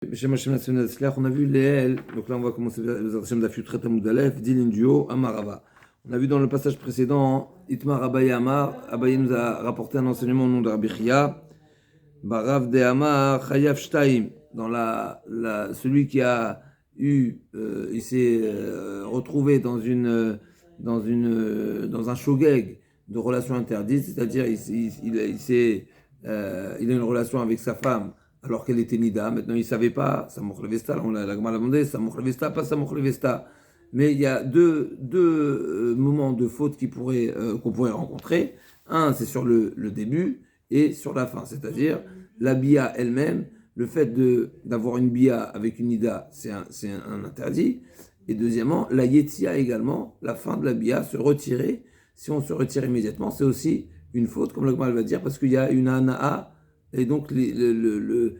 On a vu les donc là on va commencer les Hashem d'Afiut Tretamoud Aleph, Dilin Duo, Amarava. On a vu dans le passage précédent, Itmar Abaye Amar, Abaye nous a rapporté un enseignement au nom de Rabbi Chia, Barav de Amar, Chayav Shtaim, dans celui qui a eu, il s'est retrouvé dans un shogeg de relations interdites, c'est-à-dire il a une relation avec sa femme alors qu'elle était nida. Maintenant, il ne savait pas, Samoch Levesta, la Gemara l'a demandé, Samoch Levesta, pas Samoch Levesta. Mais il y a deux moments de faute qu'on pourrait rencontrer. Un, c'est sur le début et sur la fin, c'est-à-dire la bia elle-même. Le fait d'avoir une bia avec une nida, c'est un interdit. Et deuxièmement, la yetzia également, la fin de la bia, se retirer. Si on se retire immédiatement, c'est aussi une faute, comme le Gemara va dire, parce qu'il y a une anaa. Et donc, l'idéal,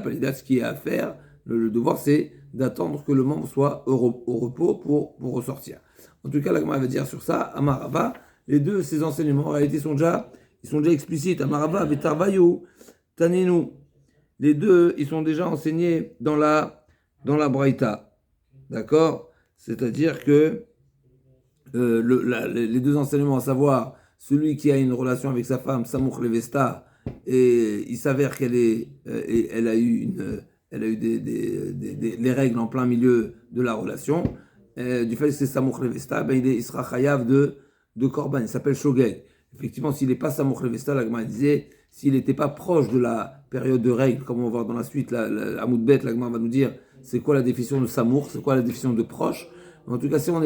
pas l'idéal, ce qui est à faire, le devoir, c'est d'attendre que le membre soit au repos pour ressortir. En tout cas, la Gemara va dire sur ça, Amarava, ces enseignements, en réalité, ils sont déjà explicites. Amarava, Vetarvayu, Taninu. Les deux, ils sont déjà enseignés dans la Braïta. D'accord? C'est-à-dire que les deux enseignements, à savoir celui qui a une relation avec sa femme, Samoch Levesta, et il s'avère elle a eu les règles en plein milieu de la relation, du fait que c'est Samoch Levesta, il sera chayav de Korban, il s'appelle Shogeg. Effectivement, s'il n'est pas Samoch Levesta, la Gemara disait, s'il n'était pas proche de la période de règles, comme on va voir dans la suite, la Moudbet, la Gemara va nous dire, c'est quoi la définition de Samour, c'est quoi la définition de proche. En tout cas, si on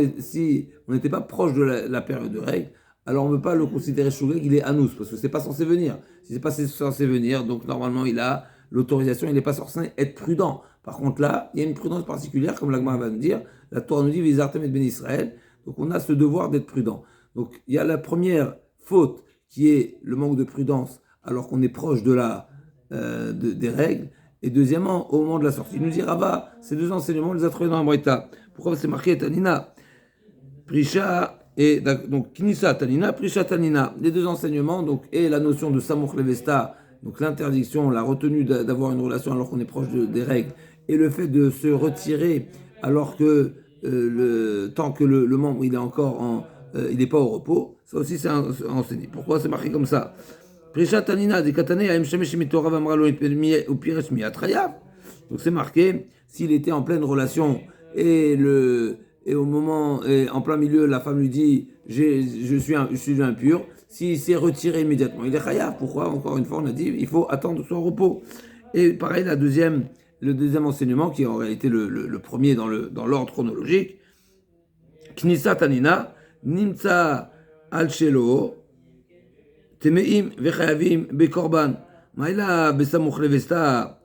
n'était pas proche de la période de règles, alors on ne peut pas le considérer shogeg, il est anous, parce que c'est pas censé venir. Si c'est pas censé venir, donc normalement il a l'autorisation, il n'est pas censé être prudent. Par contre là, il y a une prudence particulière, comme l'Agma va nous dire, la Torah nous dit Vizartem et Ben Israël, donc on a ce devoir d'être prudent. Donc il y a la première faute qui est le manque de prudence, alors qu'on est proche des règles, et deuxièmement, au moment de la sortie. Il nous dit Rava, ces deux enseignements, on les a trouvés dans la Braïta. Pourquoi c'est marqué Tanina Prisha. Et donc, Knissa Tanina, Prisha Tanina, les deux enseignements, donc, et la notion de Samoch Levesta, donc l'interdiction, la retenue d'avoir une relation alors qu'on est proche des règles, et le fait de se retirer alors que tant que le membre il est encore il n'est pas au repos, ça aussi c'est enseigné. Pourquoi c'est marqué comme ça? Prisha Tanina, des Katane, Aim Shemesh Mitora Vamralo ou Pires Miatrayav. Donc c'est marqué, s'il était en pleine relation et au moment, en plein milieu, la femme lui dit je suis impur. S'il s'est retiré immédiatement, il est chayav. Pourquoi? Encore une fois, on a dit il faut attendre son repos. Et pareil, le deuxième enseignement, qui est en réalité le premier dans l'ordre chronologique, Knissa Tanina, Nimtsa al-Shelo, Temeim vechayavim bekorban. Maïla besamuch levesta.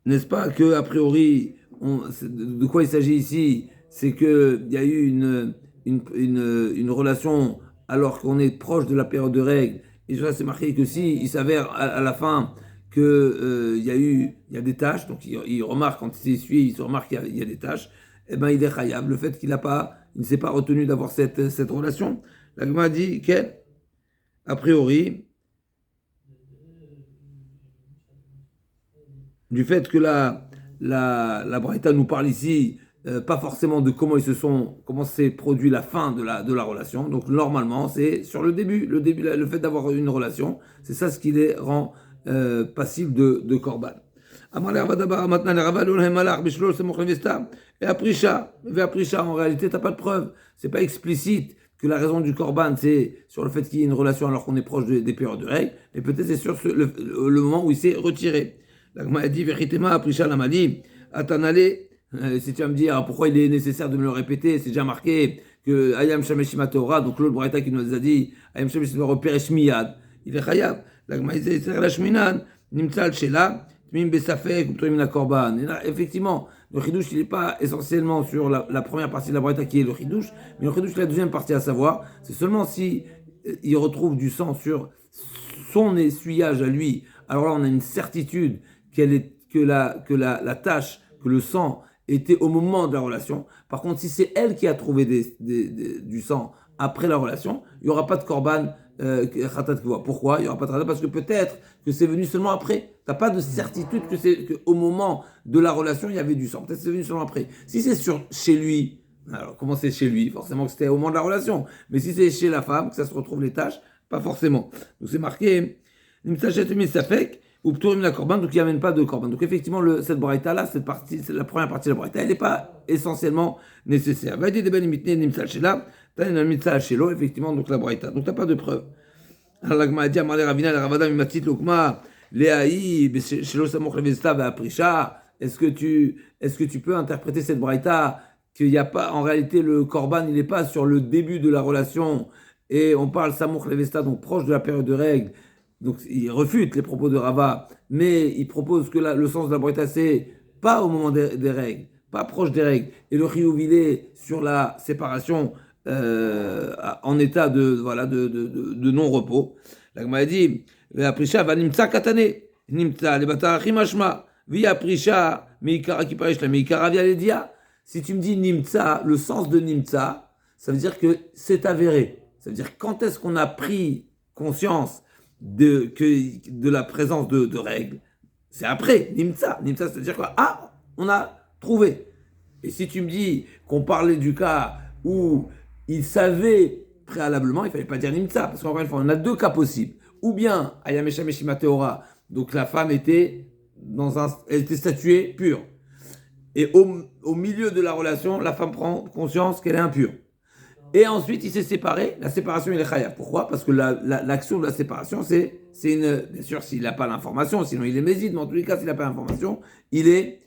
N'est-ce pas que, a priori, de quoi il s'agit ici? C'est qu'il y a eu une relation alors qu'on est proche de la période de règles. Et ça, c'est marqué que si il s'avère à la fin qu'il il y a des tâches, donc il remarque, quand il s'essuie, il se remarque qu'il y a des tâches, eh ben il est khayab. Le fait qu'il ne s'est pas retenu d'avoir cette relation. La Gemara dit a priori, du fait que la Braïta nous parle ici, pas forcément de comment s'est produit la fin de la relation. Donc normalement, c'est sur le début, le fait d'avoir une relation, c'est ça ce qui les rend passibles de korban. Et Aprisha, en réalité, t'as pas de preuve. C'est pas explicite que la raison du korban, c'est sur le fait qu'il y ait une relation alors qu'on est proche des périodes de règles, et peut-être c'est sur le moment où il s'est retiré. La Gemara a dit, Veritema, Aprisha Lamali, Atanale, si tu vas me dire pourquoi il est nécessaire de me le répéter, c'est déjà marqué que Ayam Shameshima Torah, donc l'autre Braïta qui nous a dit, Ayam Shameshima Torah, Peresh Miyad, il est Chayav. La Gemara a dit, c'est la Shminan, Nimtzal Shela, Tmim Besafek, Tmim Korban. Effectivement, le Chidouche, il n'est pas essentiellement sur la première partie de la Braïta qui est le Chidouche, mais le Chidouche, la deuxième partie à savoir, c'est seulement si il retrouve du sang sur son essuyage à lui, alors là on a une certitude que la tâche, que le sang était au moment de la relation. Par contre, si c'est elle qui a trouvé du sang après la relation, il n'y aura pas de korban khatat kvoa. Pourquoi? Il n'y aura pas de khatat parce que peut-être que c'est venu seulement après. Tu n'as pas de certitude qu'au moment de la relation, il y avait du sang. Peut-être que c'est venu seulement après. Si c'est chez lui, alors comment c'est chez lui? Forcément que c'était au moment de la relation. Mais si c'est chez la femme, que ça se retrouve les tâches, pas forcément. Donc c'est marqué, ou Ptourim la Korban, donc il n'y amène pas de Korban. Donc effectivement, cette braïta là, cette partie, c'est la première partie de la braïta, elle n'est pas essentiellement nécessaire. Va dire des ben mitne nimsal shela, t'as une mitsa shelo, effectivement, donc la braïta. Donc t'as pas de preuve. Alors l'agma a dit, Amar le Ravina, le Ravada mimatit lokma, leaï, shelo samoch levesta ve'aprisha. Est-ce que tu peux interpréter cette braïta qu'il n'y a pas, en réalité, le Korban, il n'est pas sur le début de la relation, et on parle samoch levesta, donc proche de la période de règle. Donc il refute les propos de Rava, mais il propose que le sens de la braïta, c'est pas au moment des règles, pas proche des règles, et le chiyuv il est sur la séparation en état de non-repos. La Gemara dit, Aprisha va nimtsa katane, nimtsa le batarachim hashma, vi aprisha meikara ki parish la meikara via ledia. Si tu me dis nimtsa, le sens de nimtsa, ça veut dire que c'est avéré. Ça veut dire quand est-ce qu'on a pris conscience de la présence de règles, c'est après, nimtsa. Nimtsa, c'est-à-dire quoi? Ah, on a trouvé. Et si tu me dis qu'on parlait du cas où il savait préalablement, il ne fallait pas dire nimtsa, parce qu'encore une fois, on a deux cas possibles. Ou bien, ayamesha meshima teora, donc la femme elle était statuée pure. Et au milieu de la relation, la femme prend conscience qu'elle est impure. Et ensuite, il s'est séparé. La séparation, il est chayav. Pourquoi? Parce que l'action de la séparation, c'est une... Bien sûr, s'il n'a pas l'information, sinon il est méside, mais en tous les cas, s'il n'a pas l'information, il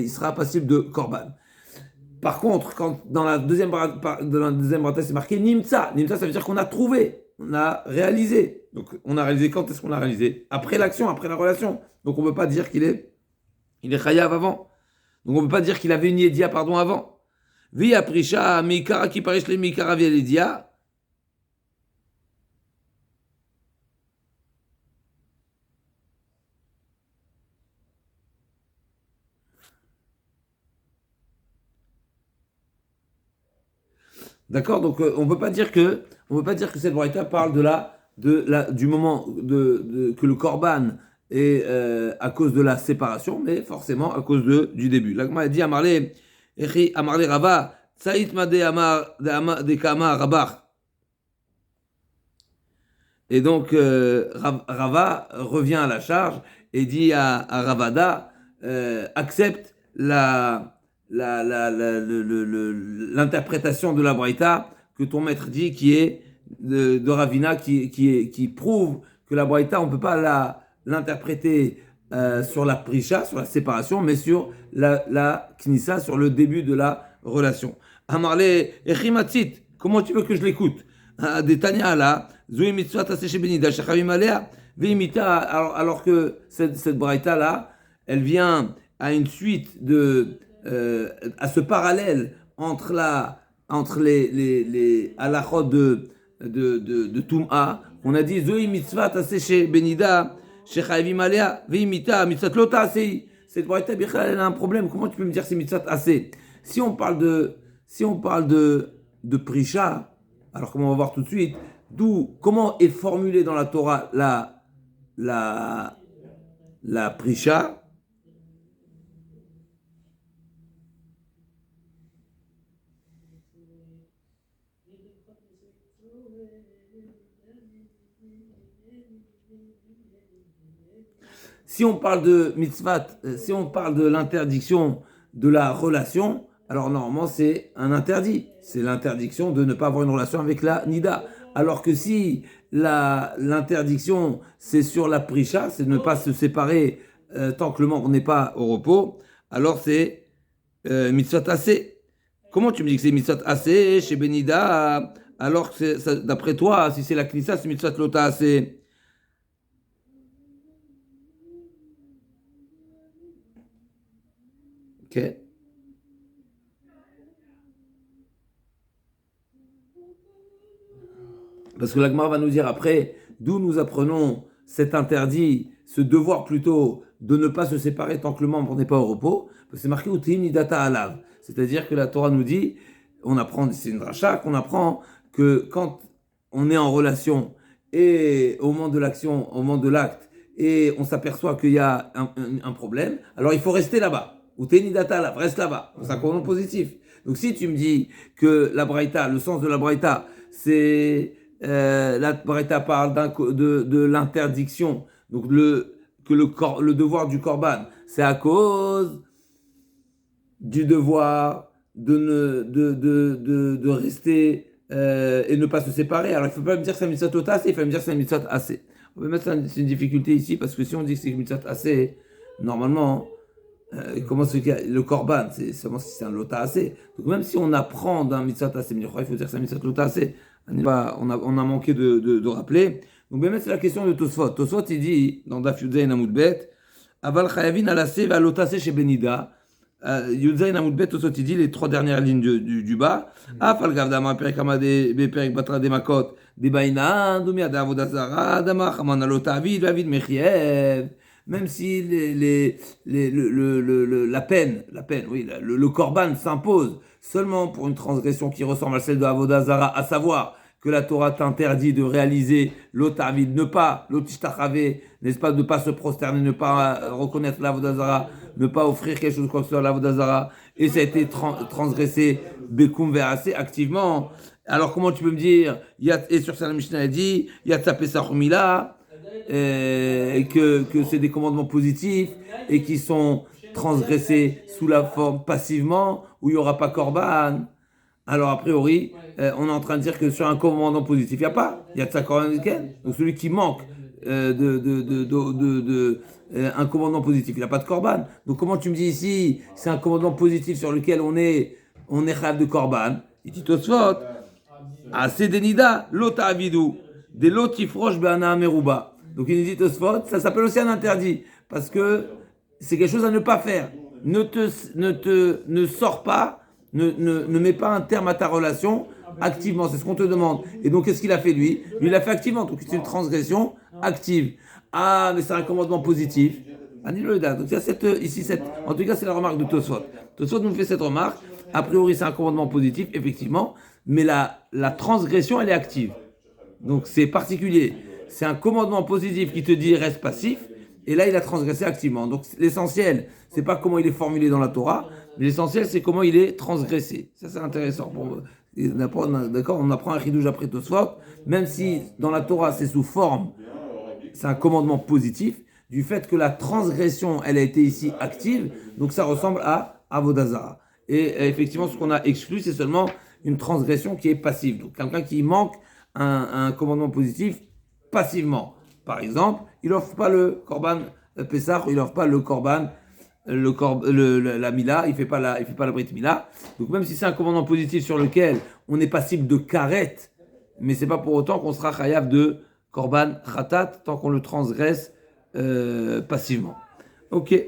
sera passible de korban. Par contre, quand dans la deuxième braïta, c'est marqué nimtsa. Nimtsa, ça veut dire qu'on a trouvé, on a réalisé. Donc, on a réalisé quand est-ce qu'on a réalisé? Après l'action, après la relation. Donc, on ne peut pas dire qu'il est chayav avant. Donc, on ne peut pas dire qu'il avait une yedia, avant. Vi aprisha mikara qui parish les mikara via l'edia. D'accord, donc on peut pas dire que cette braïta parle du moment que le korban est à cause de la séparation, mais forcément à cause du début. L'agma a dit Amarle Rava, Tsaït Made Amar de Kama Rabach. Et donc Rava revient à la charge et dit à Ravada, accepte l'interprétation de la braïta que ton maître dit, qui est de Ravina, qui prouve que la braïta, on ne peut pas l'interpréter sur la prisha, sur la séparation, mais sur la knissa, sur le début de la relation. Amarle echimatzit, comment tu veux que je l'écoute? Des Tanya là, Zoui mitzvah taseh benida shechavim alea, veimita, alors que cette braïta là, elle vient à une suite à ce parallèle entre les halachot de Tum'a. On a dit Zoï mitzvah taseh benida shechavim alea veimita mitzvah lo tasei. Cette braïta bichal, elle a un problème. Comment tu peux me dire c'est mitzvah assez? Si on parle de prisha, alors comme on va voir tout de suite, comment est formulée dans la Torah la prisha? Si on parle de mitzvah, si on parle de l'interdiction de la relation, alors normalement c'est un interdit. C'est l'interdiction de ne pas avoir une relation avec la nida. Alors que si l'interdiction c'est sur la prisha, c'est de ne pas se séparer tant que le membre n'est pas au repos, alors c'est mitzvah assez. Comment tu me dis que c'est mitzvah assez chez Benida, alors que d'après toi, si c'est la knissa, c'est mitzvah lota assez? Ok. Parce que l'Agmar va nous dire après, d'où nous apprenons cet interdit, ce devoir plutôt de ne pas se séparer tant que le membre n'est pas au repos. C'est marqué Utim Nidata Alav. C'est-à-dire que la Torah nous dit, c'est une dracha qu'on apprend que quand on est en relation et au moment de l'action, au moment de l'acte, et on s'aperçoit qu'il y a un problème, alors il faut rester là-bas. Ou Tenidata, là, reste là-bas. C'est un commandement positif. Donc si tu me dis que la Braïta, le sens de la Braïta, c'est la Braïta parle de l'interdiction, donc que le devoir du Korban, c'est à cause du devoir de rester et ne pas se séparer. Alors il ne faut pas me dire que c'est un mitzvot otas, il faut me dire que c'est un mitzvot assez. On peut mettre c'est une difficulté ici parce que si on dit que c'est un mitzvot assez, normalement, comment le korban, c'est seulement si c'est un lota assez. Donc même si on apprend d'un mitzvot assez, il faut dire que c'est un mitzvot lota assez. On a manqué de rappeler. Donc même c'est la question de Tosfot. Tosfot il dit dans Daf Yudzayin Amud Bet, Aval chayavin alasé va lota assez chez Benida. Yudzayin Amud Bet Tosfot il dit les trois dernières lignes du bas. Afal gavdama perek amade beperek batra de makot de baina dumia de avodazara dama chamana lota avid vavid mechiev. Même si la peine, oui, le korban s'impose seulement pour une transgression qui ressemble à celle de Avodah Zara, à savoir que la Torah t'interdit de réaliser l'otavid, ne pas, l'otishtachavé, n'est-ce pas, de ne pas se prosterner, ne pas reconnaître l'Avodah Zara, ne pas offrir quelque chose quoi que ce soit à l'Avodah Zara, et ça a été transgressé bekum ve'asé activement. Alors comment tu peux me dire, et sur ça la Mishnah a dit, Yatsa Pesach Umila, et que c'est des commandements positifs et qui sont transgressés sous la forme passivement où il n'y aura pas korban. Alors a priori, on est en train de dire que sur un commandement positif, il n'y a pas. Il y a de ça korban. Donc celui qui manque un commandement positif, il n'a pas de korban. Donc comment tu me dis ici, c'est un commandement positif sur lequel on est rêve de korban. Il dit Tosfot, assez denida, l'ota avidou, des lotifroche be'ana meruba. Donc il nous dit Tosfot, ça s'appelle aussi un interdit, parce que c'est quelque chose à ne pas faire. Ne sors pas, ne mets pas un terme à ta relation activement, c'est ce qu'on te demande. Et donc qu'est-ce qu'il a fait lui? Lui il l'a fait activement, donc c'est une transgression active. Ah, mais c'est un commandement positif. Donc il y a en tout cas c'est la remarque de Tosfot. Tosfot nous fait cette remarque, a priori c'est un commandement positif, effectivement, mais la transgression elle est active. Donc c'est particulier. C'est un commandement positif qui te dit reste passif, et là il a transgressé activement. Donc l'essentiel, c'est pas comment il est formulé dans la Torah, mais l'essentiel c'est comment il est transgressé. Ça c'est intéressant. D'accord, on apprend un chidouj après Tosfot, même si dans la Torah c'est sous forme, c'est un commandement positif, du fait que la transgression elle a été ici active, donc ça ressemble à Avodah Zara. Et effectivement ce qu'on a exclu c'est seulement une transgression qui est passive. Donc quelqu'un qui manque un commandement positif passivement. Par exemple, il n'offre pas le korban Pessah, il n'offre pas le korban, la Mila, il fait pas la Brit Mila. Donc même si c'est un commandement positif sur lequel on est passible de karet, mais c'est pas pour autant qu'on sera chayav de korban khatat tant qu'on le transgresse passivement. Ok.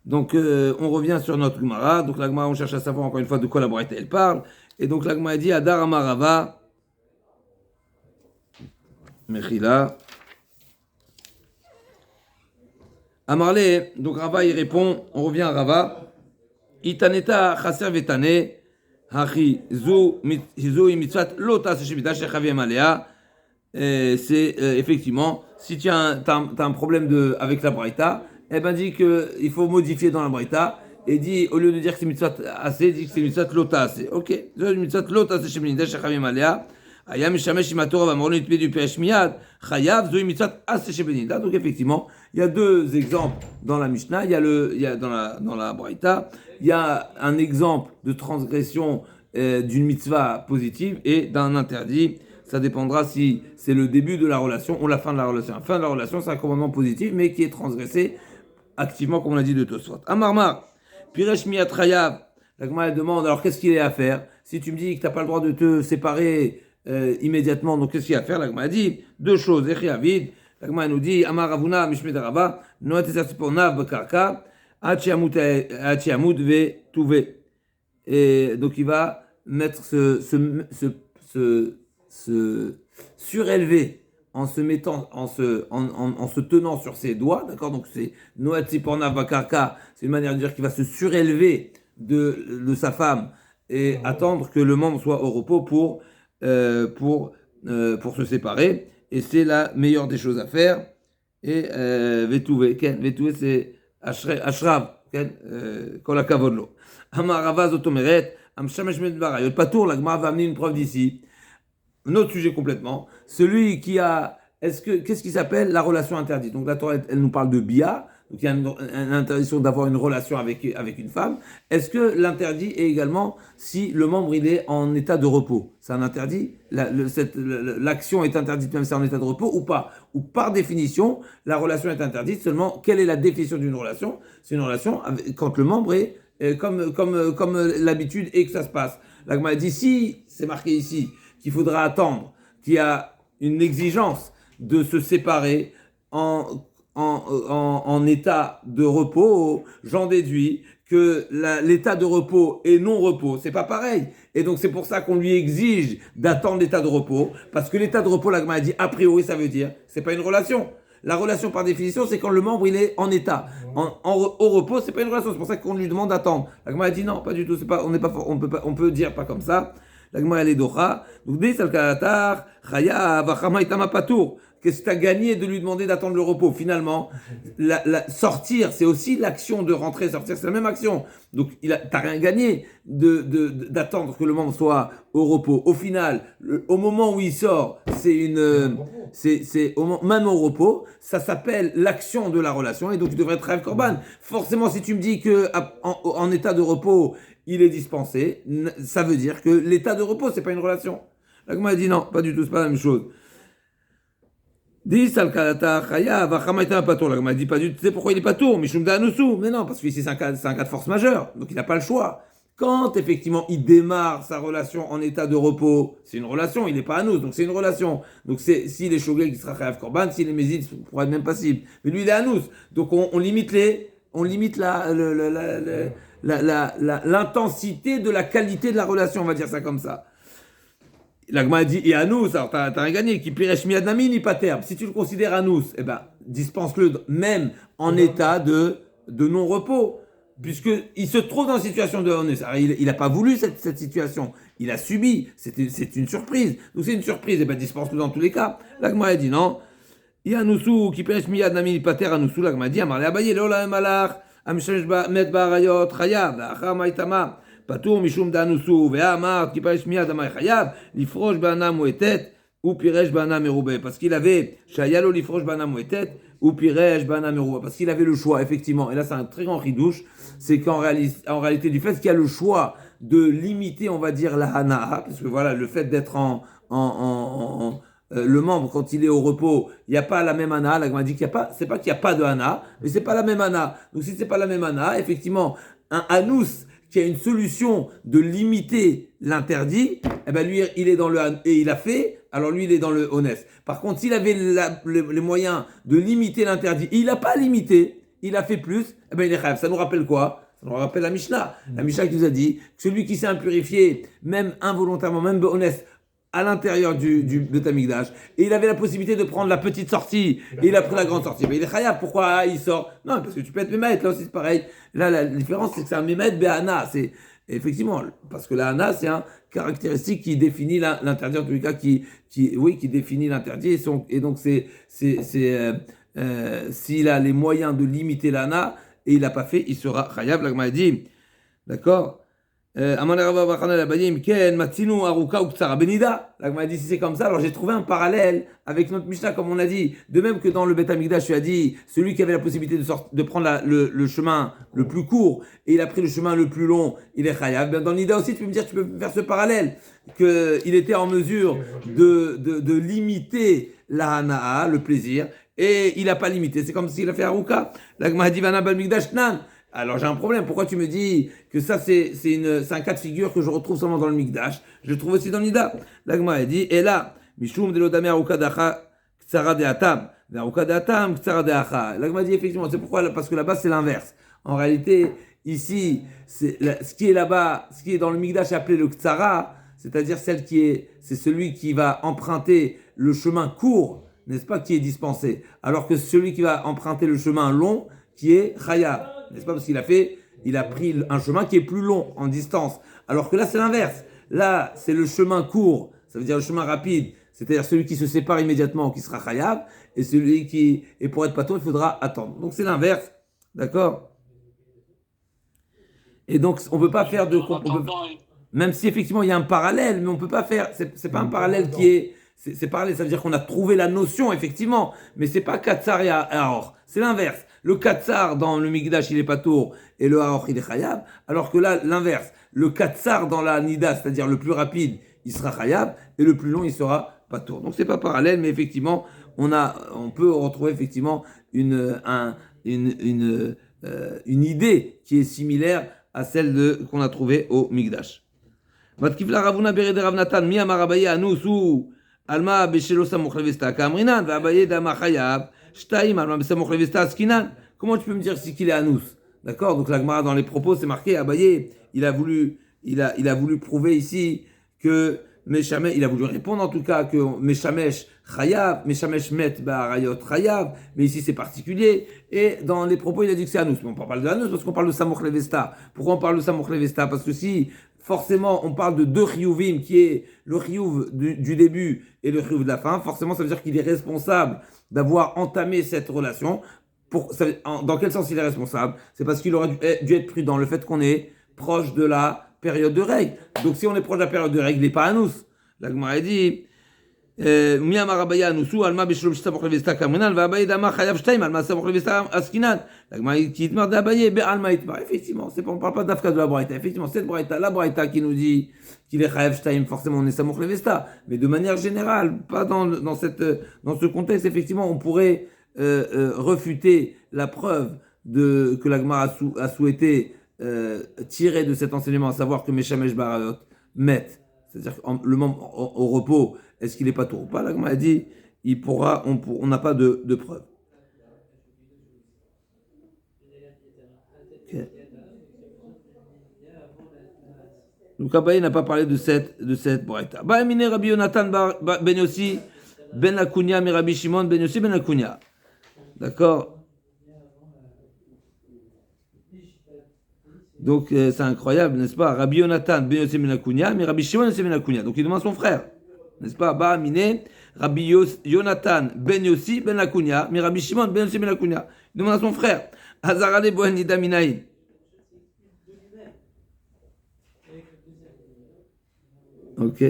Donc on revient sur notre Gemara. Donc la Gemara, on cherche à savoir encore une fois de quoi la Braïta elle parle. Et donc la Gemara dit Adar Amarava Mechila. Amarle, donc Rava il répond, on revient à Rava. Itaneta chaser vetane, hachi zo mitzvat lota seshemita shechaviem alea. C'est effectivement, si tu as un problème avec la Braïta, eh ben dit qu'il faut modifier dans la Braïta et dit au lieu de dire que c'est mitzvat assez, dit que c'est mitzvat lota assez. Ok, c'est mitzvat lota seshemita shechaviem alea. Donc il y a deux exemples dans la Mishnah, il y a dans la Braïta, il y a un exemple de transgression d'une mitzvah positive et d'un interdit. Ça dépendra si c'est le début de la relation ou la fin de la relation. La fin de la relation, c'est un commandement positif, mais qui est transgressé activement, comme on l'a dit de Tosfot. Amarmar, Piresh Miyat Chayav, la Gemara demande, alors qu'est-ce qu'il est à faire? Si tu me dis que tu n'as pas le droit de te séparer immédiatement, donc qu'est-ce qu'il y a à faire? La Gemara dit deux choses. Echiavid, la Gemara nous dit Amar Ravuna Mishmed Rava Noat Esatsiponav Bakarka Achiamut Ve Tuve. Et donc il va mettre se surélever en se mettant en se tenant sur ses doigts, d'accord? Donc c'est Noat Esatsiponav Bakarka, c'est une manière de dire qu'il va se surélever de sa femme et attendre que le membre soit au repos pour pour se séparer, et c'est la meilleure des choses à faire. Et Vetouvé, Vetouvé c'est Ashrav, Kol HaKavod Lo. Amar Rava Zotomeret, Am Shamesh Medvara. Yot Patour, la Gemara va amener une preuve d'ici. Un autre sujet complètement. Celui qui a, qu'est-ce qui s'appelle la relation interdite? Donc la Torah, elle nous parle de Bia, donc il y a une interdiction d'avoir une relation avec une femme. Est-ce que l'interdit est également si le membre il est en état de repos? C'est un interdit? L'action est interdite même si c'est en état de repos ou pas? Ou par définition, la relation est interdite, seulement quelle est la définition d'une relation? C'est une relation quand le membre est comme l'habitude et que ça se passe. La Gemara dit si, c'est marqué ici, qu'il faudra attendre, qu'il y a une exigence de se séparer en état de repos, j'en déduis que l'état de repos et non-repos, c'est pas pareil. Et donc c'est pour ça qu'on lui exige d'attendre l'état de repos, parce que l'état de repos, la Gemara dit, a priori, ça veut dire, c'est pas une relation. La relation, par définition, c'est quand le membre il est en état. Au repos, c'est pas une relation. C'est pour ça qu'on lui demande d'attendre. La Gemara dit non, pas du tout. C'est pas, on peut dire pas comme ça. La Gemara elle est docha. Donc dis al kalatar, chaya vachama itama patour. Qu'est-ce que tu as gagné de lui demander d'attendre le repos? Finalement, sortir, c'est aussi l'action de rentrer, sortir, c'est la même action. Donc, t'as rien gagné d'attendre que le membre soit au repos. Au final, au moment où il sort, même au repos, ça s'appelle l'action de la relation, et donc tu devrais être rêve korban. Forcément, si tu me dis que en état de repos, il est dispensé, ça veut dire que l'état de repos, c'est pas une relation. La Gemara dit non, pas du tout, c'est pas la même chose. Dis al-kalata chaya vachamaita patour. La Gemara dit pas du tout. Tu sais pourquoi il est patour? Mishum da'anusu. Mais non, parce que ici c'est un cas de force majeure. Donc il n'a pas le choix. Quand effectivement il démarre sa relation en état de repos, c'est une relation. Il n'est pas anus, donc c'est une relation. Donc s'il est shogeg, il sera chayav korban. S'il est mézid, il pourra être même passible. Mais lui il est anus. Donc on limite l'intensité de la qualité de la relation. On va dire ça comme ça. La Gemara dit, et Anous, alors t'as rien gagné, qui piresh miadnami ni pater. Si tu le considères Anous, eh ben, dispense-le même en état de non-repos, puisqu'il se trouve dans une situation de Anous. Alors, il n'a pas voulu cette situation, il a subi, c'est une surprise. Donc c'est une surprise, et ben, dispense-le dans tous les cas. La Gemara dit non. Et Anoussou, qui piresh miadnami ni pater, Anoussou, la Gemara dit, Amar le Abaye, Lola Malach, Amshemesh met barayot, Chayav, Achar Maitama. פטור משום דאנוסו, ואמרת כי פרש מיד אמר חייב לפרוש בענה מועטת ופירש בענה מרובה. Parce qu'il avait, שהיה לו לפרוש בענה מועטת ופירש בענה מרובה. Parce qu'il avait le choix, effectivement, et là c'est un très grand ridouche, c'est qu'en réalité du fait qu'il y a le choix de limiter, on va dire, la hana, parce que voilà, le fait d'être le membre, quand il est au repos, il n'y a pas la même hana. La Gemara dit qu'il n'y a pas, c'est pas qu'il n'y a pas de hana, mais c'est pas la même hana. Donc si c'est pas la même hana, effectivement, un anous qui a une solution de limiter l'interdit, eh ben lui, il est dans le et il a fait, alors lui, il est dans le honnête. Par contre, s'il avait les moyens de limiter l'interdit, et il n'a pas limité, il a fait plus, eh ben il est rêve. Ça nous rappelle quoi? Ça nous rappelle la Mishnah. La Mishnah qui nous a dit que celui qui s'est impurifié, même involontairement, même honnête, à l'intérieur du Beth Amikdash, et il avait la possibilité de prendre la petite sortie, et il a pris la grande sortie. Mais il est chayav, pourquoi il sort? Non, parce que tu peux être mémaït, là aussi c'est pareil. Là, la différence, c'est que c'est un mémaït béhana. C'est effectivement, parce que la hana, c'est un caractéristique qui définit l'interdit, en tous les cas, qui définit l'interdit, et donc s'il a les moyens de limiter la hana, et il l'a pas fait, il sera chayav, la Gemara dit, d'accord? La Gemara dit si c'est comme ça, alors j'ai trouvé un parallèle avec notre Mishnah, comme on a dit. De même que dans le Beth Amikdash, tu as dit celui qui avait la possibilité de prendre le chemin le plus court et il a pris le chemin le plus long, il est chayav. Dans l'Ida aussi, tu peux me dire, tu peux faire ce parallèle, qu'il était en mesure de limiter la hana'a, le plaisir, et il n'a pas limité. C'est comme s'il a fait Haruka. La Gemara dit Vana Bal Mikdash Nan. Alors j'ai un problème. Pourquoi tu me dis que ça c'est un cas de figure que je retrouve seulement dans le Mikdash? Je le trouve aussi dans l'Ida. La Gemara dit et là Mishum de l'odame Aruka dacha Ktsara de Atam, Aruka de Atam Ktsara de Acha. La Gemara dit effectivement, c'est pourquoi, parce que là-bas c'est l'inverse. En réalité ici ce qui est là-bas, ce qui est dans le Mikdash appelé le Ktsara, c'est-à-dire c'est celui qui va emprunter le chemin court, n'est-ce pas, qui est dispensé, alors que celui qui va emprunter le chemin long, qui est chayav. N'est-ce pas, parce qu'il a pris un chemin qui est plus long en distance. Alors que là, c'est l'inverse. Là, c'est le chemin court, ça veut dire le chemin rapide, c'est-à-dire celui qui se sépare immédiatement, qui sera chayav, et celui qui est pour être pato, il faudra attendre. Donc c'est l'inverse, d'accord? Et donc on ne peut pas faire de... Même si effectivement il y a un parallèle, mais on ne peut pas faire... C'est pas un parallèle qui est... C'est parallèle, ça veut dire qu'on a trouvé la notion, effectivement, mais c'est pas Katsar et Aor. C'est l'inverse. Le Katsar dans le Migdash, il est patour, et le Aor, il est chayav, alors que là, l'inverse. Le Katsar dans la Nida, c'est-à-dire le plus rapide, il sera chayav, et le plus long, il sera patour. Donc c'est pas parallèle, mais effectivement, on peut retrouver effectivement une idée qui est similaire à celle qu'on a trouvée au Migdash. Matkifla Ravuna Bered Ravnatan, Mi Amarabaye Anousu, Alma Beshelo Samoch Levesta, Kamrinan, Vabaye Dama Chayav, Shtaim, Alma Besamoch Levesta, Skinan. Comment tu peux me dire si qu'il est Anous? D'accord? Donc la Gemara dans les propos, c'est marqué, Abaye, il a voulu prouver ici que Meshamesh, il a voulu répondre en tout cas que Meshamesh Chayav, Meshamesh Met Ba'arayot Chayav, mais ici c'est particulier. Et dans les propos, il a dit que c'est Anous. Mais on parle de Anous parce qu'on parle de Samoch Levesta. Pourquoi on parle de Samoch Levesta? Parce que si forcément on parle de deux chiyuvim, qui est le chiyuv du début et le chiyuv de la fin, forcément ça veut dire qu'il est responsable d'avoir entamé cette relation. Dans quel sens il est responsable? C'est parce qu'il aurait dû être prudent. Le fait qu'on est proche de la période de règle. Donc si on est proche de la période de règle, il n'est pas Anous. La Gemara dit Mia marabaya anusu alma bishlob shtamoch levesta kamrinan va abaye dama chayav shtaim alma samoch levesta askinan. La Gemara dit itmar d'abaye be alma itmar. Effectivement, on ne parle pas d'afka de la braïta. Effectivement, cette braïta, la braïta qui nous dit qu'il est chayav shtaim, forcément on est samoch levesta. Mais de manière générale, pas dans ce contexte, effectivement, on pourrait refuter la preuve que la Gemara a souhaité tirer de cet enseignement, à savoir que Meshamesh Barayot mettent, c'est-à-dire le membre au repos, est-ce qu'il n'est pas tour ou pas? La Gemara a dit, on n'a pas de preuve. Okay. Donc Abaye n'a pas parlé de cette braïta. Ba'amine Rabbi Yonatan ben Yossi ben Akunya mais Rabbi Shimon ben Yossi ben Akunya. D'accord. Donc c'est incroyable, n'est-ce pas? Rabbi Yonatan ben Yossi ben Akunya mais Rabbi Shimon ben Yossi ben Akunya. Donc il demande à son frère, n'est-ce pas? Ba'amine Rabbi Yonatan ben Yossi ben Akunya mais Rabbi Shimon ben Yossi ben Akunya. Il demande à son frère. Hazara le bohen nida minaïn. Ok.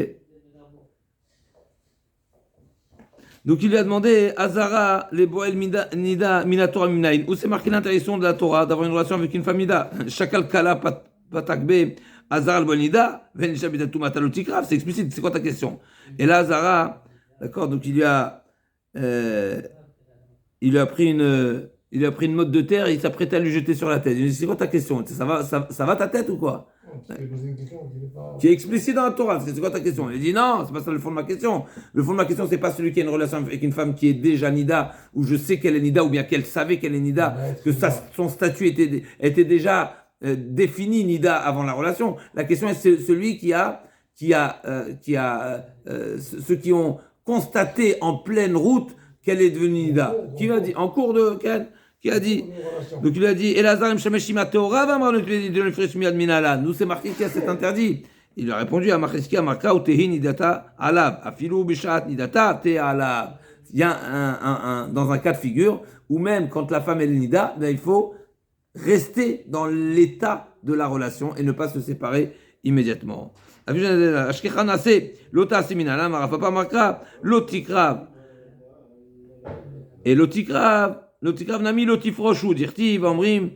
Donc il lui a demandé Hazara les boel nida minatora minaïn. Où c'est marqué l'interdiction de la Torah d'avoir une relation avec une femme nida? Shakal kala patakbe Hazara le boel nida ven shabitatu matalotikrav. C'est explicite. C'est quoi ta question? Et là Hazara, d'accord. Donc il lui a pris une motte de terre et il s'apprêtait à lui jeter sur la tête. Il lui dit c'est quoi ta question? Ça va ta tête ou quoi? Qui est explicite dans la Torah. C'est quoi ta question? Il dit non, c'est pas ça le fond de ma question. Le fond de ma question, c'est pas celui qui a une relation avec une femme qui est déjà Nida, ou je sais qu'elle est Nida, ou bien qu'elle savait qu'elle est Nida, que son statut était déjà défini Nida avant la relation. La question est celui ceux qui ont constaté en pleine route qu'elle est devenue Nida. Qui va dire en cours de qui a dit? Donc il a dit Elazar Mshemeshima Teora va marner de l'Efresh Miad Minala. Nous c'est marqué qu'il y a cet interdit. Il lui a répondu à Macheski Amarka ou Tehi Nidata Alab. Afilou Bishat Nidata Te Alab. Il y a dans un cas de figure où même quand la femme est Nida, il faut rester dans l'état de la relation et ne pas se séparer immédiatement. Ashkechan Ase Lota Asiminala Marafapa Marka Lotikrav. Et Lotikrav nami lotifroshu dirtiv amrim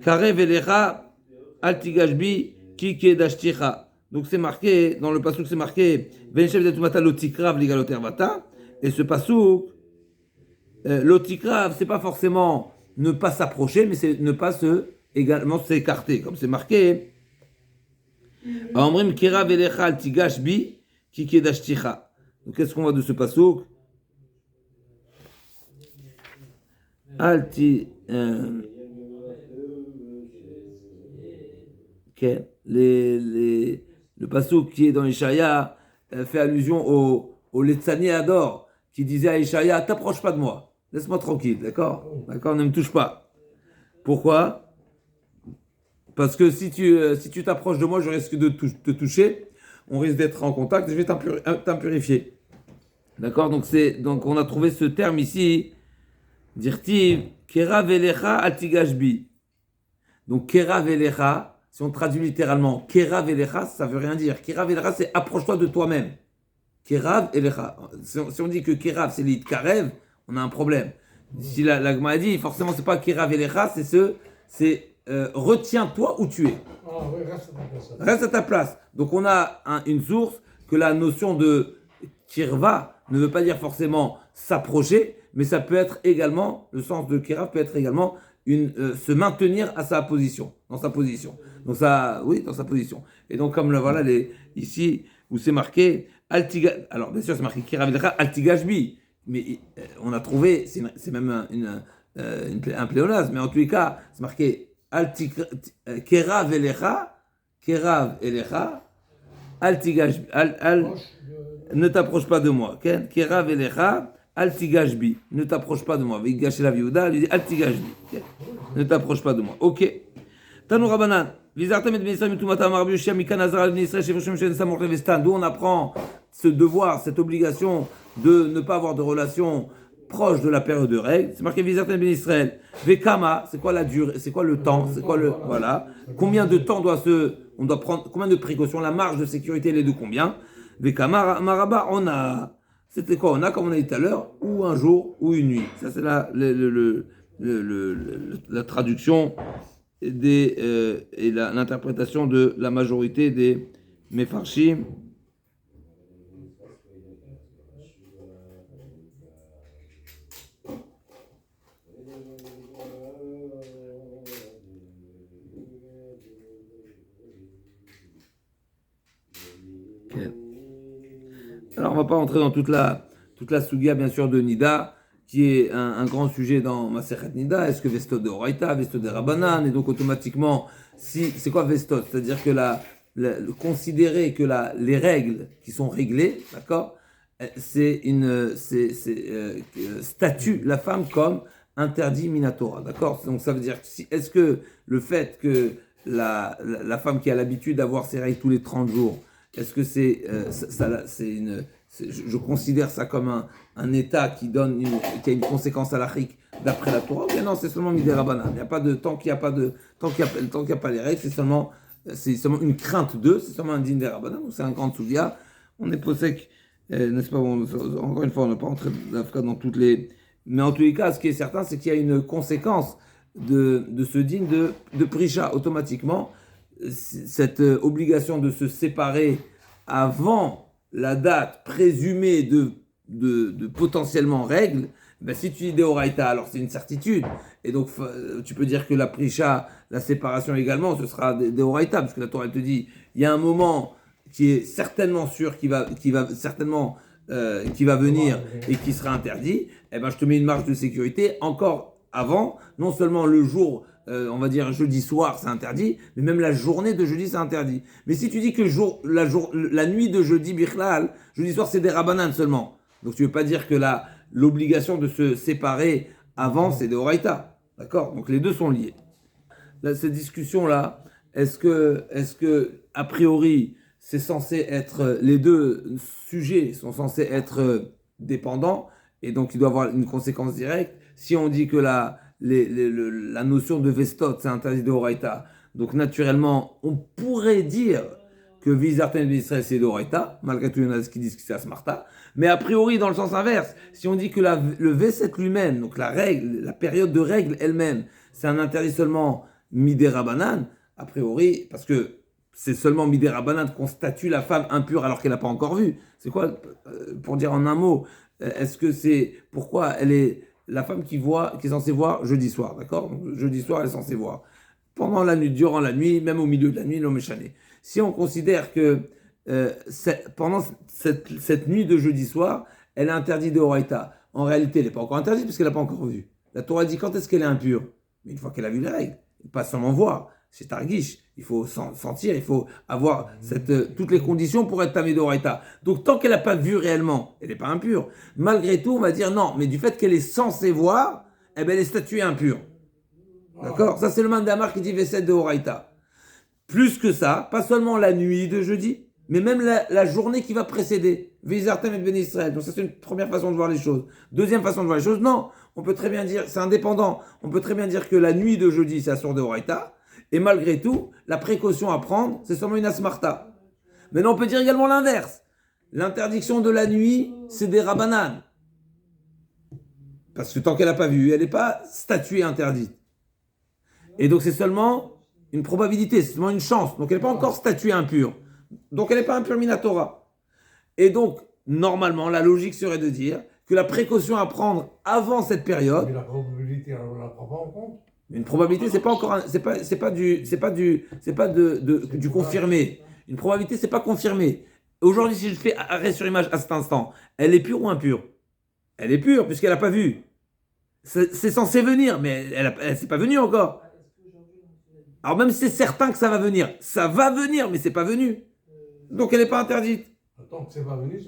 karev elecha altigashbi kikedashticha. Donc c'est marqué dans le pasuk, c'est marqué venishev detumata lotikrav ligalotervata. Et ce pasuk lotikrav, c'est pas forcément ne pas s'approcher, mais c'est ne pas également s'écarter, comme c'est marqué amrim kirav elecha altigashbi kikedashticha. Donc qu'est-ce qu'on voit de ce pasuk? Alti, le passouk qui est dans Ishaïa fait allusion au Letzani Ador qui disait à Ishaïa, t'approche pas de moi, laisse-moi tranquille, d'accord, ne me touche pas. Pourquoi? Parce que si tu t'approches de moi, je risque de te toucher, on risque d'être en contact et je vais t'impurifier. D'accord, donc on a trouvé ce terme ici, dirtiv, kera velecha altigashbi. Donc kera velecha, si on traduit littéralement, kera velecha, ça veut rien dire. Kera velecha, c'est approche-toi de toi-même. Kerav elecha. Si on dit que kerav, c'est l'it karev, on a un problème. Si la Gemara a dit, forcément, c'est pas kerav elecha, c'est retiens-toi où tu es. Ah oui, reste à ta place. Reste à ta place. Donc on a une source que la notion de kirva ne veut pas dire forcément s'approcher, mais ça peut être également, le sens de kirav peut être également se maintenir à sa position, dans sa position. Donc ça, oui, dans sa position. Et donc comme voilà ici où c'est marqué alors bien sûr c'est marqué kirav altigashbi, mais on a trouvé, c'est même un pléonasme, mais en tous les cas c'est marqué kerav elecha altigashbi ne t'approche pas de moi. Kera velecha, altigashbi. Ne t'approche pas de moi. Vigash la viuda, lui dit altigashbi. Ne t'approche pas de moi. Ok. Tanou Rabanan. Vizartem et Bnisraël mitumata marbu shia mikan azar Bnisraël shefushem shen samor revestan. D'où on apprend ce devoir, cette obligation de ne pas avoir de relation proche de la période de règle. C'est marqué Vizartem et Bnisraël. Vekama, c'est quoi la durée, c'est quoi le temps, c'est quoi voilà. Combien de temps on doit prendre, combien de précautions, la marge de sécurité, elle est de combien? Vekama maraba, on a, c'était quoi? On a, comme on a dit tout à l'heure, ou un jour, ou une nuit. Ça, c'est la traduction et l'interprétation de la majorité des Mefarshim. Alors, on ne va pas entrer dans toute la sugia, bien sûr, de Nida, qui est un grand sujet dans Masechet Nida. Est-ce que Vestot de Horaïta, Vestot de Rabbanan, et donc automatiquement, c'est quoi Vestot? C'est-à-dire que considérer que les règles qui sont réglées, d'accord, statue la femme comme interdit minatora, d'accord? Donc ça veut dire, est-ce que le fait que la femme qui a l'habitude d'avoir ses règles tous les 30 jours, est-ce que je considère ça comme un état qui a une conséquence halachique d'après la Torah? Ou bien non, c'est seulement midé Rabbanan. Il n'y a pas de tant qu'il n'y a pas les règles, c'est seulement une crainte d'eux, c'est seulement un din des Rabbanan. Donc c'est un grand soudia. On est posé, n'est-ce pas? Encore une fois, on n'a pas entré dans toutes les. Mais en tous les cas, ce qui est certain, c'est qu'il y a une conséquence de ce din de prisha automatiquement. Cette obligation de se séparer avant la date présumée de potentiellement règle, ben si tu dis Deoraita, alors c'est une certitude. Et donc tu peux dire que la prisha, la séparation également, ce sera Deoraita, parce que la Torah te dit, il y a un moment qui est certainement sûr, qui va venir et qui sera interdit, et ben je te mets une marge de sécurité encore avant, non seulement le jour, on va dire jeudi soir, c'est interdit, mais même la journée de jeudi, c'est interdit. Mais si tu dis que la nuit de jeudi, bichlal, jeudi soir, c'est des rabbanan seulement. Donc tu ne veux pas dire que l'obligation de se séparer avant, c'est des oraita. D'accord? Donc les deux sont liés. Là, cette discussion-là, est-ce que, a priori, c'est censé être, les deux sujets sont censés être dépendants, et donc il doit avoir une conséquence directe. Si on dit que la notion de vestot, c'est interdit de Horaïta, donc naturellement, on pourrait dire que Vizarten d'Israël, c'est d'Horaïta, malgré tout, il y en a qui disent que c'est Asmarta, mais a priori, dans le sens inverse, si on dit que le V7 lui-même, donc la période de règle elle-même, c'est un interdit seulement midé Rabanan, a priori, parce que c'est seulement midé Rabanan qu'on statue la femme impure alors qu'elle n'a pas encore vu. C'est quoi, pour dire en un mot, est-ce que c'est pourquoi elle est la femme qui est censée voir jeudi soir, d'accord? Donc, jeudi soir, elle est censée voir. Pendant la nuit, durant la nuit, même au milieu de la nuit, l'homme est chané. Si on considère que pendant cette nuit de jeudi soir, elle est interdite de Horaïta, en réalité, elle n'est pas encore interdite parce qu'elle n'a pas encore vu. La Torah dit quand est-ce qu'elle est impure? Mais une fois qu'elle a vu les règles, pas seulement voir. C'est Targish, il faut sentir, il faut avoir toutes les conditions pour être tamé d'Oraïta. Donc tant qu'elle n'a pas vu réellement, elle n'est pas impure. Malgré tout, on va dire non, mais du fait qu'elle est censée voir, eh ben, elle est statuée impure. D'accord? Ça, c'est le mandamar qui dit Vesset de Horaïta. Plus que ça, pas seulement la nuit de jeudi, mais même la journée qui va précéder. Vizartem et Ben Israël. Donc ça c'est une première façon de voir les choses. Deuxième façon de voir les choses, non. On peut très bien dire, c'est indépendant. On peut très bien dire que la nuit de jeudi c'est Assur de Horaïta. Et malgré tout, la précaution à prendre, c'est seulement une Asmarta. Maintenant on peut dire également l'inverse. L'interdiction de la nuit, c'est des Rabbanan. Parce que tant qu'elle n'a pas vu, elle n'est pas statuée interdite. Et donc c'est seulement une probabilité, c'est seulement une chance. Donc elle n'est pas encore statuée impure. Donc elle n'est pas impure Minatora. Et donc, normalement, la logique serait de dire que la précaution à prendre avant cette période. Mais la probabilité, on ne la prend pas en compte. Une probabilité, c'est pas encore, c'est pas du confirmé. Une probabilité, c'est pas confirmé. Aujourd'hui, si je fais arrêt sur image à cet instant, elle est pure ou impure? Elle est pure puisqu'elle n'a pas vu. C'est censé venir, mais elle s'est pas venue encore. Alors même si c'est certain que ça va venir, mais c'est pas venu. Donc elle n'est pas interdite. Tant que c'est pas venu,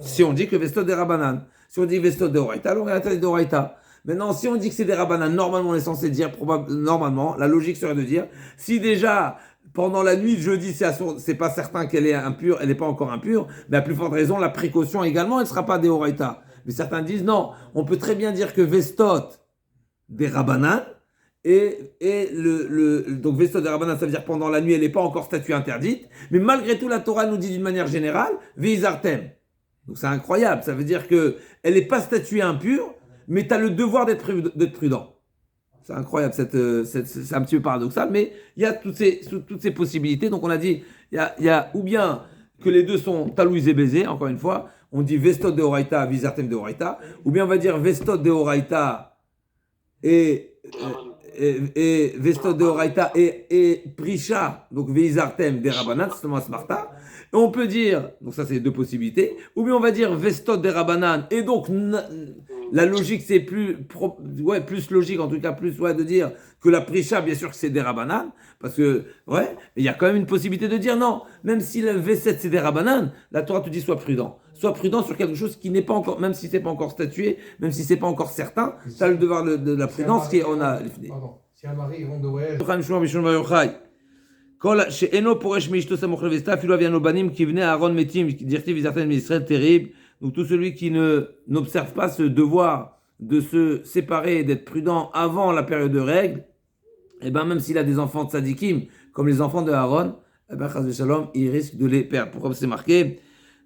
Si on dit que Vestot des Rabanan, si on dit Vestot de Horaïta, alors elle est interdite de Horaïta. Maintenant, si on dit que c'est des Rabanan, normalement on est censé dire, normalement, la logique serait de dire, si déjà pendant la nuit de jeudi, c'est pas certain qu'elle est impure, elle n'est pas encore impure, mais à plus forte raison, la précaution également, elle ne sera pas des Horaïta. Mais certains disent non, on peut très bien dire que Vestot des Rabanan, donc Vestot des Rabanan, ça veut dire pendant la nuit, elle n'est pas encore statuée interdite, mais malgré tout, la Torah nous dit d'une manière générale, Veizartem. Donc c'est incroyable, ça veut dire qu'elle n'est pas statuée impure, mais tu as le devoir d'être prudent. C'est incroyable, c'est un petit peu paradoxal, mais il y a toutes ces possibilités. Donc on a dit, il y a ou bien que les deux sont Talouis et Bézé, encore une fois, on dit Vestot de Horaïta, Veizartem de Horaïta, ou bien on va dire Vestot de Horaïta et Vestot de Horaïta et Prisha, donc Veizartem des Rabanan, c'est seulement Asmarta. Et on peut dire, donc ça c'est deux possibilités, ou bien on va dire Vestot des Rabanan, et donc la logique c'est plus logique, en tout cas plus de dire que la Prisha, bien sûr que c'est des Rabanan, parce que, il y a quand même une possibilité de dire non, même si le V7 c'est des Rabanan, la Torah te dit sois prudent. Sois prudent sur quelque chose qui n'est pas encore, même si c'est pas encore statué, même si c'est pas encore certain, tu as le devoir de la prudence qui est, on a. Pardon, si un mari rentre de voyage. שאינו פורש מאשתו סמוך לווסתה, אפילו אבינו בנים, כבני אהרון מתים, דכתיב ויזרתם מישראל terrible. Donc tout celui qui n'observe pas ce devoir de se séparer et d'être prudent avant la période de règle, et ben même s'il a des enfants de tzadikim, comme les enfants de Aaron, eh ben chas v'shalom, il risque de les perdre. Pourquoi c'est marqué?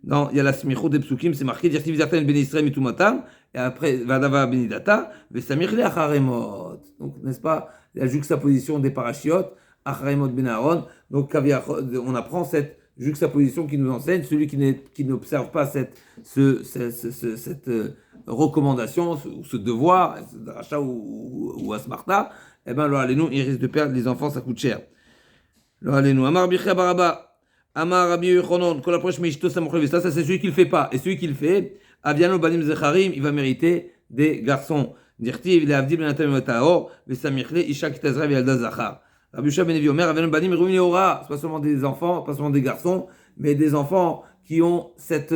Il y a la smichot des psukim, c'est marqué Dirti vizartem ben Israël mitumatam, et après vadava benidata, vesamich le acharemot. Donc n'est-ce pas la juxtaposition des parachiotes, acharemot ben Aaron. Donc on apprend cette juxtaposition qui nous enseigne celui qui n'observe pas cette recommandation, ce devoir, rachat ou asmarta, eh ben alors allez-nous, il risque de perdre les enfants, ça coûte cher. Alors allez-nous, Amar bichia baraba. Amar Rabbi Yochanan, kol approche meishto samoch levesta, ça c'est celui qui le fait pas. Et celui qui le fait, aviano banim zecharim, il va mériter des garçons. Dirti, il est avdil ben atam taor, vesamichle isha kitazra vialda zachar. Rabbi Shua ben Evi Omer, aviano banim ruim leora. C'est pas seulement des enfants, pas seulement des garçons, mais des enfants qui ont cette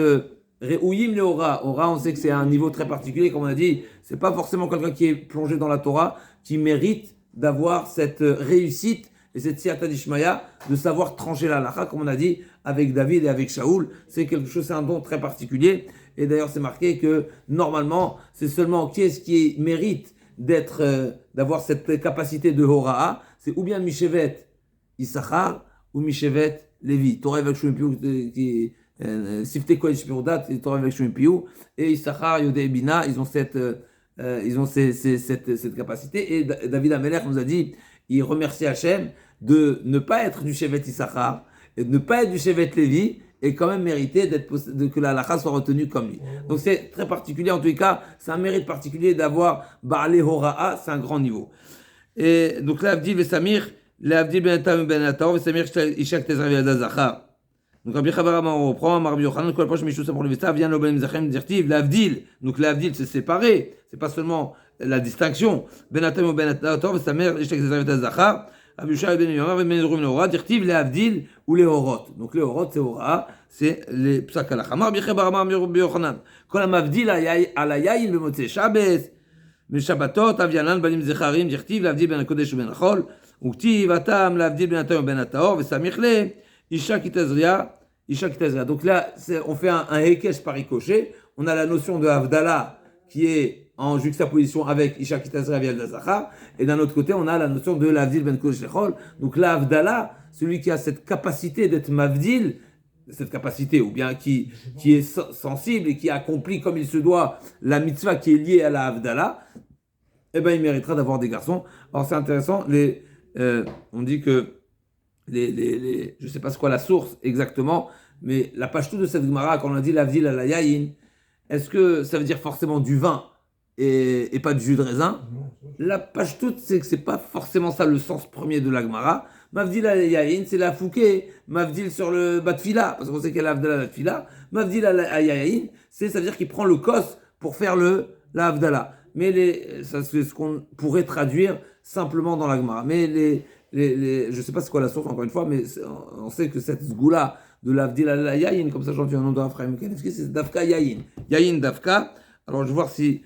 re'uyim leora. Ora, on sait que c'est un niveau très particulier, comme on a dit. C'est pas forcément quelqu'un qui est plongé dans la Torah qui mérite d'avoir cette réussite. Et cette siyata d'Ishmaïa, de savoir trancher la halakha, comme on a dit, avec David et avec Shaoul, c'est quelque chose, c'est un don très particulier. Et d'ailleurs, c'est marqué que, normalement, c'est seulement qui est-ce qui mérite d'avoir cette capacité de Hora'a, c'est ou bien Mishevet Issachar, ou Mishevet Lévi. Torah avec Shumpiou, Sifte Kodesh Pirudat, Torah avec Shumpiou, et Issachar, Yodé et Bina, ils ont cette capacité. Et David Amelech nous a dit, il remercie Hachem de ne pas être du Shevet Issachar et de ne pas être du Shevet Lévi et quand même mériter que la halakha soit retenue comme lui. Donc c'est très particulier, en tous les cas, c'est un mérite particulier d'avoir Baalé Hora'a, c'est un grand niveau. Et donc là, Avdil Vesamir, l'Avdil Ben Atam Ben Ataor, Vesamir Ishak Tezravi Alda Zachar. Donc Rabbi Chabar on reprend, Rabbi Yochanan, Kol Approche Mishou Samor Levesta, vient l'Obelim Zachem Dirtiv, l'Avdil. Donc l'Avdil, c'est séparé, c'est pas seulement la distinction. Ben Atam ou Ben Ataor, Vesamir Ishak Tezravi Alda Zachar. Rabbi Shua ben Yomer, Ben Ruim Leora, Dirtiv, l'Avdil ou les Horot. Donc les Horot, c'est Hora, c'est les Psak Halakha. Rabbi Chabar Rabbi Yochanan, Kol Amavdil ala Yayin Bemotze Shabbos, Meshabbatot, Avianan, Banim Zecharim, Dirtiv, l'Avdil Ben Kodesh ou Ben Achol, Uktiv, Atam, l'Avdil Ben Atam ou Ben Ataor, Vesamir le, Isha Kitazria, Isha Kitazria. Donc là, on fait un Hekesh par ricochet. On a la notion de Havdalah qui est en juxtaposition avec Isha Kitazria via le Zachar. Et d'un autre côté, on a la notion de l'Avdil ben Kodesh Lechol. Donc là, Havdalah, celui qui a cette capacité d'être Mavdil, cette capacité, ou bien qui est sensible et qui accomplit comme il se doit la mitzvah qui est liée à la Havdalah, eh ben, il méritera d'avoir des garçons. Alors c'est intéressant, on dit que je ne sais pas c'est quoi la source exactement, mais la page de cette Gemara, quand on a dit l'Avdil à la Yayin, est-ce que ça veut dire forcément du vin et pas du jus de raisin? La page c'est que c'est pas forcément ça le sens premier de la Gemara. Mavdil à la Yayin, c'est la fouquet. Mavdil sur le Batfila, parce qu'on sait qu'elle a Avdala la Batfila. Mavdil à la Yayin, ça veut dire qu'il prend le kos pour faire la Avdala. Mais ça c'est ce qu'on pourrait traduire simplement dans la Gemara. Mais je sais pas c'est quoi la source encore une fois, mais on sait que cette sgoula de l'Avdil à la Yayin, comme ça j'en tiens un nom de Raphaël Kanevski, c'est Dafka Yayin. Yayin Dafka. Alors je vais voir si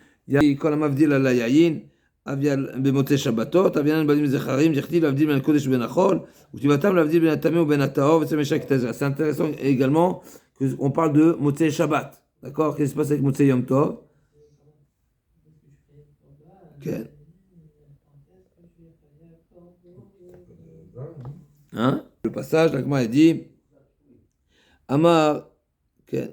quand la Mavdil à la Yayin, Avial במוצאי שבתות, אביינן בנים זכרים, דכתיב להבדיל בין הקודש ובין החול, וכתיבתם להבדיל בין הטמא ובין הטהור, וצמא אישה כתזרע. C'est intéressant également qu'on parle de מוצאי Shabbat. D'accord? Qu'est-ce qui se passe avec מוצאי Yom Tov? כן. Hein? Le passage, la Gemara dit Amar, כן.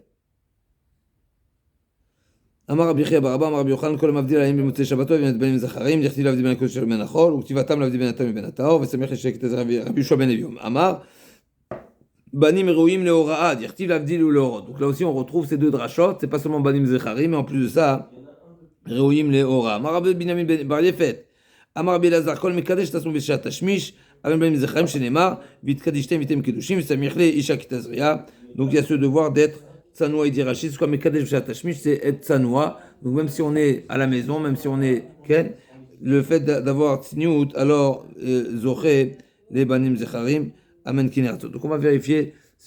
אמר רבי חייא בר אבא, אמר רבי יוחנן, כל המבדיל עליהם במוצאי שבתו ובין בנים זכרים, דכתיב להבדיל בין הקודש ובין החול, וכתיבתם להבדיל בין הטמא ובין הטהור, ושמח אישה כתזרע. רבי יהושע בן לוי אמר, בנים ראויים להוראה, דכתיב להבדיל ולהורות. Donc là aussi on retrouve ces deux drachot, c'est pas seulement בנים זכרים, mais en plus de ça, ראויים להוראה. אמר רבי בנימין בר יפת, אמר רבי אלעזר, כל מקדש תעשו בשעת תשמיש, אבל בנים זכרים שנאמר, והתקדישתם וייתם קדושים, ושמח לאישה כתזרע. Donc il y a ce devoir d'être Tsanoua, il dit Rachid, c'est comme Mekadesh Shatashmish, c'est être Tsanoua. Donc même si on est à la maison, même si on est Ken, le fait d'avoir Tsniout, alors Zoché, les Banim Zecharim, Amen Kinerto. Donc on va vérifier